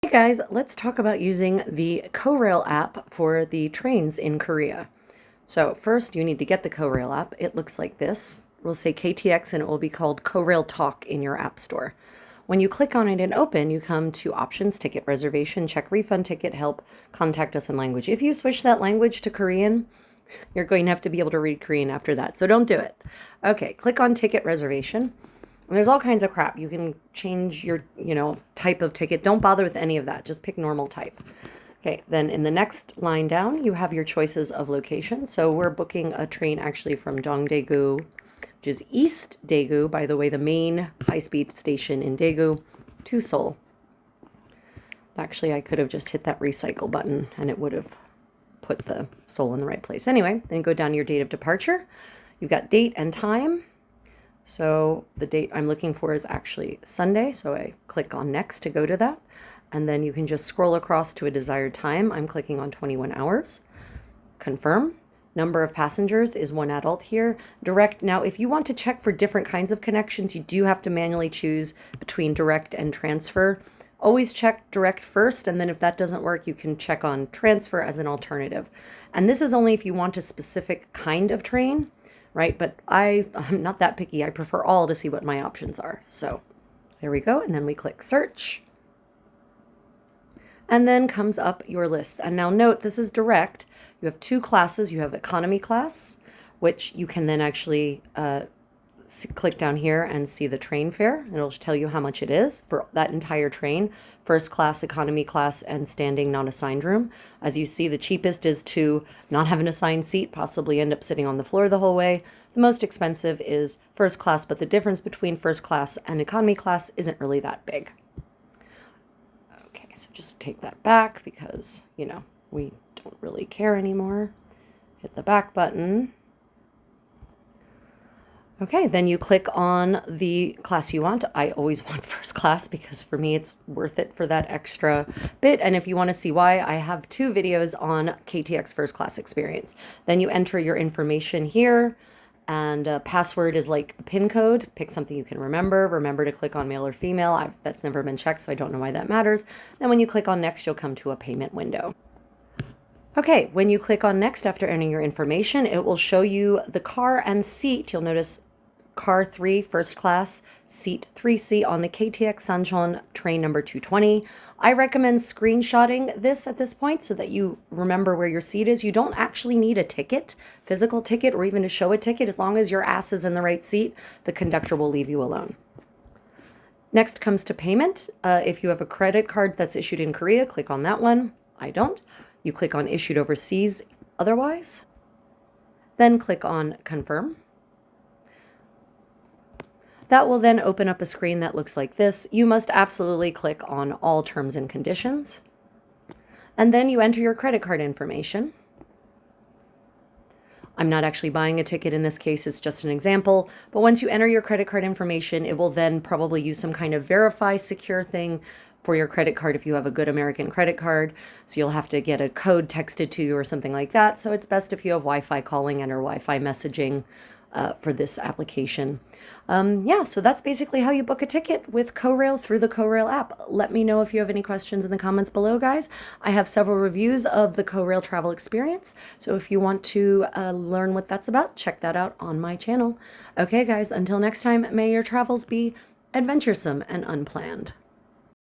Hey guys, let's talk about using the Korail app for the trains in Korea. So first you need to get the Korail app. It looks like this. We'll say KTX and it will be called Korail Talk in your app store. When you click on it and open, you come to options, ticket reservation, check refund, ticket help, contact us in language. If you switch that language to Korean, you're going to have to be able to read Korean after that. So don't do it. Okay, click on ticket reservation. And there's all kinds of crap. You can change your, type of ticket. Don't bother with any of that. Just pick normal type. Okay, then in the next line down, you have your choices of location. So we're booking a train actually from Dongdaegu, which is East Daegu, by the way, the main high-speed station in Daegu, to Seoul. Actually, I could have just hit that recycle button and it would have put the Seoul in the right place. Anyway, then go down to your date of departure. You've got date and time. So the date I'm looking for is actually Sunday, so I click on next to go to that. And then you can just scroll across to a desired time. I'm clicking on 21 hours. Confirm. Number of passengers is 1 adult here. Direct. Now, if you want to check for different kinds of connections, you do have to manually choose between direct and transfer. Always check direct first, and then if that doesn't work, you can check on transfer as an alternative. And this is only if you want a specific kind of train. Right? But I'm not that picky. I prefer all to see what my options are. So there we go. And then we click search. And then comes up your list. And now note, this is direct. You have two classes. You have economy class, which you can then actually click down here and see the train fare. It'll tell you how much it is for that entire train. First class, economy class, and standing non assigned room. As you see, the cheapest is to not have an assigned seat, possibly end up sitting on the floor the whole way. The most expensive is first class, but the difference between first class and economy class isn't really that big. Okay, so just take that back because, we don't really care anymore. Hit the back button. Okay, then you click on the class you want. I always want first class because for me it's worth it for that extra bit. And if you want to see why, I have 2 videos on KTX first class experience. Then you enter your information here, and password is like a PIN code. Pick something you can remember. Remember to click on male or female. That's never been checked, so I don't know why that matters. Then when you click on next, you'll come to a payment window. Okay, when you click on next after entering your information, it will show you the car and seat. You'll notice car 3, first class, seat 3C on the KTX Sancheon train number 220. I recommend screenshotting this at this point so that you remember where your seat is. You don't actually need a ticket, physical ticket, or even to show a ticket. As long as your ass is in the right seat, the conductor will leave you alone. Next comes to payment. If you have a credit card that's issued in Korea, click on that one. I don't. You click on issued overseas otherwise. Then click on confirm. That will then open up a screen that looks like this. You must absolutely click on all terms and conditions. And then you enter your credit card information. I'm not actually buying a ticket in this case, it's just an example. But once you enter your credit card information, it will then probably use some kind of verify secure thing for your credit card if you have a good American credit card. So you'll have to get a code texted to you or something like that. So it's best if you have Wi-Fi calling and or Wi-Fi messaging for this application. So that's basically how you book a ticket with Korail through the Korail app. Let me know if you have any questions in the comments below, guys. I have several reviews of the Korail travel experience, so if you want to learn what that's about, check that out on my channel. Okay, guys, until next time, may your travels be adventuresome and unplanned.